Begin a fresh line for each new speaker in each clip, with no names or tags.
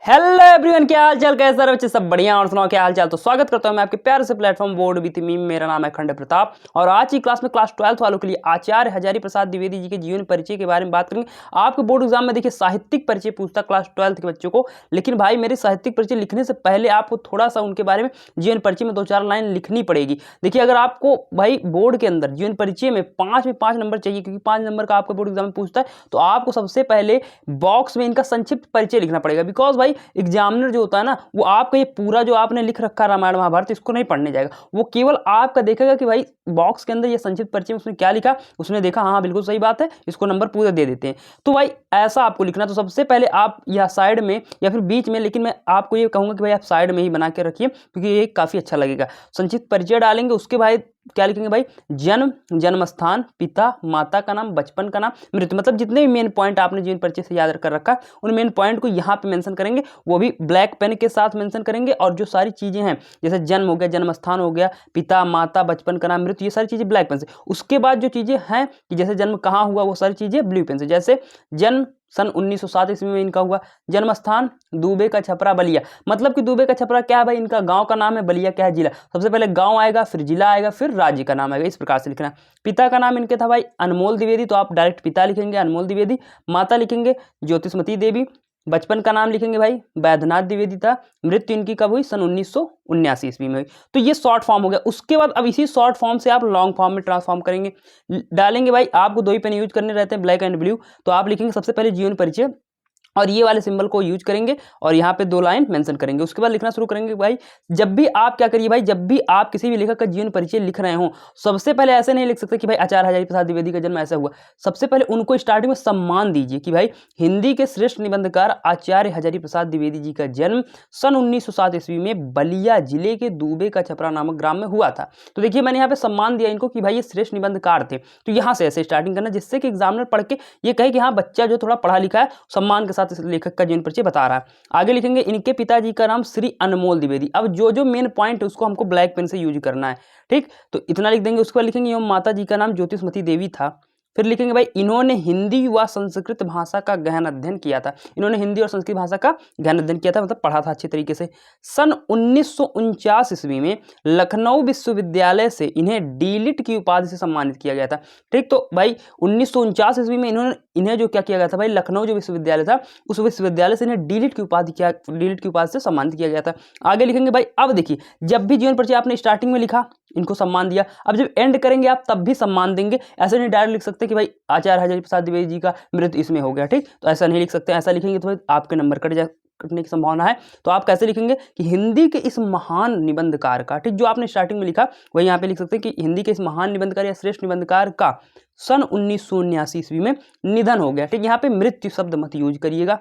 Hello everyone, क्या हाल चाल, कैसे बच्चे सब बढ़िया और सुनाओ क्या हाल चाल। तो स्वागत करता हूं मैं आपके प्यारे से प्लेटफॉर्म बोर्ड विद मीम। मेरा नाम है खंड प्रताप और आज की क्लास में क्लास 12th वालों के लिए आचार्य हजारी प्रसाद द्विवेदी जी के जीवन परिचय के बारे में बात करेंगे। आपके बोर्ड एग्जाम में देखिए साहित्यिक परिचय पूछता क्लास 12th के बच्चों को, लेकिन भाई मेरे साहित्यिक परिचय लिखने से पहले आपको थोड़ा सा उनके बारे में जीवन परिचय में 2-4 लाइन लिखनी पड़ेगी। देखिए अगर आपको भाई बोर्ड के अंदर जीवन परिचय में 5 नंबर चाहिए, क्योंकि 5 नंबर का आपका बोर्ड एग्जाम में पूछता है, तो आपको सबसे पहले बॉक्स में इनका संक्षिप्त परिचय लिखना पड़ेगा। बिकॉज भाई एग्जामिनर जो होता है ना, वो आपका ये पूरा जो आपने लिख रखा रामायण महाभारत इसको नहीं पढ़ने जाएगा, वो केवल आपका देखेगा कि भाई बॉक्स के अंदर ये संक्षिप्त परिचय में उसने क्या लिखा, उसने देखा हाँ बिल्कुल सही बात है, इसको नंबर पूरे दे देते हैं। तो भाई ऐसा आपको लिखना। तो सबसे पहले आप या साइड में या फिर बीच में, लेकिन मैं आपको ये कहूंगा कि भाई आप साइड में ही बना के रखिए, क्योंकि ये काफी अच्छा लगेगा। संक्षिप्त परिचय डालेंगे, उसके बाद क्या लिखेंगे भाई, जन्म, जन्म स्थान, पिता माता का नाम, बचपन का नाम, मृत्यु, मतलब जितने भी मेन पॉइंट आपने जीवन परिचय से याद कर रखा उन मेन पॉइंट को यहाँ पे मेंशन करेंगे, वो भी ब्लैक पेन के साथ मेंशन करेंगे। और जो सारी चीजें हैं जैसे जन्म हो गया, जन्म स्थान हो गया, पिता माता बचपन का नाम, मृत्यु, ये सारी चीजें ब्लैक पेन से। उसके बाद जो चीजें हैं कि जैसे जन्म कहाँ हुआ वो सारी चीजें ब्लू पेन से। जैसे जन्म सन 1907 ईस्वी में इनका हुआ, जन्म स्थान दुबे का छपरा बलिया, मतलब कि दुबे का छपरा क्या है भाई, इनका गांव का नाम है, बलिया क्या है, जिला। सबसे पहले गांव आएगा, फिर जिला आएगा, फिर राज्य का नाम आएगा, इस प्रकार से लिखना। पिता का नाम इनके था भाई अनमोल द्विवेदी, तो आप डायरेक्ट पिता लिखेंगे अनमोल द्विवेदी। माता लिखेंगे ज्योतिषमती देवी। बचपन का नाम लिखेंगे भाई वैद्यनाथ द्विवेदी था। मृत्यु इनकी कब हुई, सन 1979 ईस्वी में हुई। तो ये शॉर्ट फॉर्म हो गया। उसके बाद अब इसी शॉर्ट फॉर्म से आप लॉन्ग फॉर्म में ट्रांसफॉर्म करेंगे, डालेंगे भाई। आपको 2 ही पेन यूज करने रहते हैं, ब्लैक एंड ब्लू। तो आप लिखेंगे सबसे पहले जीवन परिचय और ये वाले सिंबल को यूज करेंगे और यहाँ पे 2 लाइन मेंशन करेंगे। उसके बाद लिखना शुरू करेंगे भाई। जब भी आप क्या करिए भाई, जब भी आप किसी भी लेखक का जीवन परिचय लिख रहे हो, सबसे पहले ऐसे नहीं लिख सकते कि भाई आचार्य हजारी प्रसाद द्विवेदी का जन्म ऐसा हुआ। सबसे पहले उनको स्टार्टिंग में सम्मान दीजिए कि भाई हिंदी के श्रेष्ठ निबंधकार आचार्य हजारी प्रसाद द्विवेदी जी का जन्म सन 1907 ईस्वी में बलिया जिले के दुबे का छपरा नामक ग्राम में हुआ था। तो देखिए मैंने यहाँ पे सम्मान दिया इनको कि भाई ये श्रेष्ठ निबंधकार थे। तो यहाँ से ऐसे स्टार्टिंग करना जिससे कि एग्जामिनर पढ़ के ये कहे कि हाँ बच्चा जो थोड़ा पढ़ा लिखा है, सम्मान के साथ इस लेखक का जीवन परिचय बता रहा है। आगे लिखेंगे इनके पिताजी का नाम श्री अनमोल द्विवेदी। अब जो जो मेन पॉइंट है उसको हमको ब्लैक पेन से यूज करना है, ठीक। तो इतना लिख देंगे। उसके बाद लिखेंगे एवं माता जी का नाम ज्योतिषमती देवी था। फिर लिखेंगे भाई इन्होंने हिंदी व संस्कृत भाषा का गहन अध्ययन किया था। इन्होंने हिंदी और संस्कृत भाषा का गहन अध्ययन किया था, मतलब पढ़ा था अच्छे तरीके से। सन 1949 ईस्वी में लखनऊ विश्वविद्यालय से इन्हें डीलिट की उपाधि से सम्मानित किया गया था, ठीक। तो भाई 1949 ईस्वी में इन्हें जो क्या किया गया था भाई, लखनऊ जो विश्वविद्यालय था उस विश्वविद्यालय से इन्हें डीलिट की उपाधि से सम्मानित किया गया था। आगे लिखेंगे भाई, अब देखिए जब भी जीवन परिचय आपने स्टार्टिंग में लिखा इनको सम्मान दिया, अब जब एंड करेंगे आप तब भी सम्मान देंगे। ऐसे नहीं डायरेक्ट लिख सकते कि भाई आचार्य हजारी प्रसाद द्विवेदी जी का मृत्यु इसमें हो गया, ठीक। तो ऐसा नहीं लिख सकते, ऐसा लिखेंगे तो आपके नंबर कटने की संभावना है। तो आप कैसे लिखेंगे कि हिंदी के इस महान निबंधकार का, ठीक, जो आपने स्टार्टिंग में लिखा वही यहाँ पे लिख सकते हैं कि हिंदी के इस महान निबंधकार या श्रेष्ठ निबंधकार का सन 1979 ईस्वी में निधन हो गया, ठीक। यहाँ पे मृत्यु शब्द मत यूज करिएगा।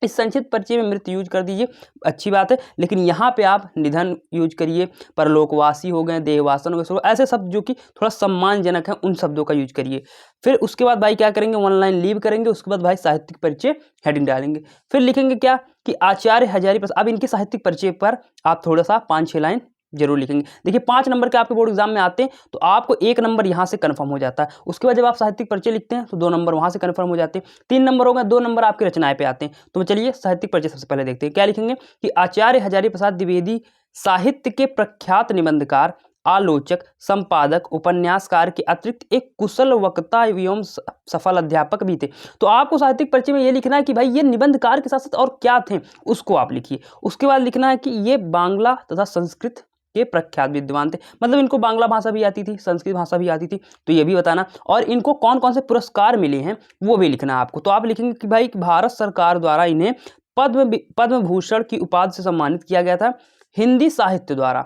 इस संक्षिप्त परिचय में मृत्यु यूज कर दीजिए, अच्छी बात है, लेकिन यहाँ पे आप निधन यूज करिए, परलोकवासी हो गए, देहवासन हो गए, ऐसे शब्द जो कि थोड़ा सम्मानजनक है उन शब्दों का यूज करिए। फिर उसके बाद भाई क्या करेंगे, 1 लाइन लीव करेंगे। उसके बाद भाई साहित्यिक परिचय हेडिंग डालेंगे। फिर लिखेंगे क्या कि आचार्य हजारी प्रसाद। अब इनके साहित्यिक परिचय पर आप थोड़ा सा 5-6 लाइन जरूर लिखेंगे। देखिए 5 नंबर के आपके बोर्ड एग्जाम में आते हैं तो आपको 1 नंबर यहाँ से कंफर्म हो जाता है। उसके बाद जब आप साहित्यिक परिचय लिखते हैं तो 2 नंबर वहाँ से कंफर्म हो जाते हैं। 3 नंबर हो गए, 2 नंबर आपकी रचनाएं पे आते हैं। तो चलिए साहित्यिक परिचय सबसे पहले देखते हैं। क्या लिखेंगे कि आचार्य हजारी प्रसाद द्विवेदी साहित्य के प्रख्यात निबंधकार, आलोचक, संपादक, उपन्यासकार के अतिरिक्त एक कुशल वक्ता एवं सफल अध्यापक भी थे। तो आपको साहित्यिक परिचय में ये लिखना है कि भाई ये निबंधकार के साथ साथ और क्या थे उसको आप लिखिए। उसके बाद लिखना है कि ये बांग्ला तथा संस्कृत के प्रख्यात विद्वान थे, मतलब इनको बांग्ला भाषा भी आती थी, संस्कृत भाषा भी आती थी, तो ये भी बताना। और इनको कौन कौन से पुरस्कार मिले हैं वो भी लिखना है आपको। तो आप लिखेंगे कि भाई भारत सरकार द्वारा इन्हें पद्म भूषण की उपाधि से सम्मानित किया गया था। हिंदी साहित्य द्वारा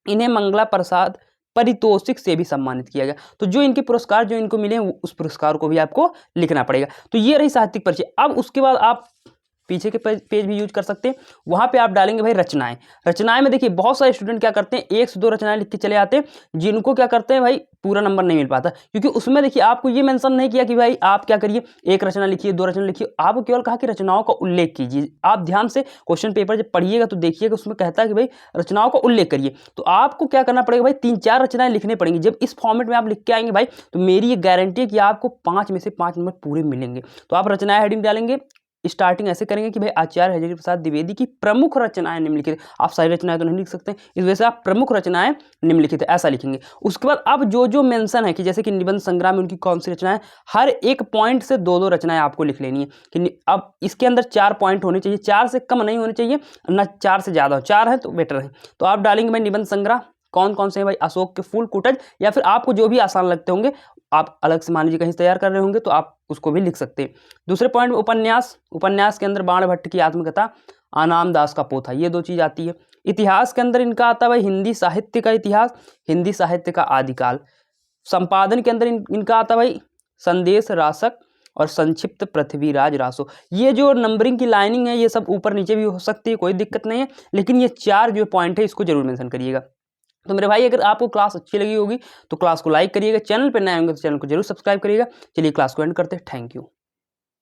इन्हें मंगला प्रसाद पारितोषिक से भी सम्मानित किया गया। तो जो इनके पुरस्कार जो इनको मिले हैं उस पुरस्कार को भी आपको लिखना पड़ेगा। तो ये रही साहित्यिक परिचय। अब उसके बाद आप पीछे के पेज भी यूज कर सकते हैं, वहां पे आप डालेंगे भाई रचनाएं। रचनाएं में देखिए बहुत सारे स्टूडेंट क्या करते हैं, 1 से 2 रचनाएं लिख के चले आते हैं, जिनको क्या करते हैं भाई पूरा नंबर नहीं मिल पाता, क्योंकि उसमें देखिए आपको ये मेंशन नहीं किया कि भाई आप क्या करिए 1 रचना लिखिए, 2 रचना लिखिए। आपको केवल कहा कि रचनाओं का उल्लेख कीजिए। आप ध्यान से क्वेश्चन पेपर जब पढ़िएगा तो देखिएगा उसमें कहता है कि भाई रचनाओं का उल्लेख करिए। तो आपको क्या करना पड़ेगा भाई, 3-4 रचनाएं लिखने पड़ेंगी। जब इस फॉर्मेट में आप लिख के आएंगे भाई तो मेरी ये गारंटी है कि आपको 5 में से 5 नंबर पूरे मिलेंगे। तो आप रचनाएं हेडिंग डालेंगे, स्टार्टिंग ऐसे करेंगे कि भाई आचार्य हजारी प्रसाद द्विवेदी की प्रमुख रचनाएं निम्नलिखित। आप सारी रचनाएं तो नहीं लिख सकते, इस वजह से आप प्रमुख रचनाएं निम्नलिखित ऐसा लिखेंगे। उसके बाद अब जो जो मेंशन है कि जैसे कि निबंध संग्रह में उनकी कौन सी रचनाएं, हर एक पॉइंट से दो दो रचनाएं आपको लिख लेनी है कि अब इसके अंदर 4 पॉइंट होने चाहिए, 4 से कम नहीं होने चाहिए, ना 4 से ज़्यादा हो, 4 है तो बेटर है। तो आप डालेंगे भाई निबंध संग्रह कौन कौन से हैं भाई, अशोक के फूल, कुटज, या फिर आपको जो भी आसान लगते होंगे, आप अलग से मान लीजिए कहीं तैयार कर रहे होंगे तो आप उसको भी लिख सकते हैं। दूसरे पॉइंट में उपन्यास, उपन्यास के अंदर बाण भट्ट की आत्मकथा, आनाम दास का पोथा, ये 2 चीज़ आती है। इतिहास के अंदर इनका आता है भाई हिंदी साहित्य का इतिहास, हिंदी साहित्य का आदिकाल। संपादन के अंदर इनका आता है भाई संदेश रासक और संक्षिप्त पृथ्वीराज रासो। ये जो नंबरिंग की लाइनिंग है ये सब ऊपर नीचे भी हो सकती है, कोई दिक्कत नहीं है, लेकिन ये 4 जो पॉइंट है इसको जरूर मेंशन करिएगा। तो मेरे भाई अगर आपको क्लास अच्छी लगी होगी तो क्लास को लाइक करिएगा, चैनल पर नए होंगे तो चैनल को जरूर सब्सक्राइब करिएगा। चलिए क्लास को एंड करते हैं, थैंक यू।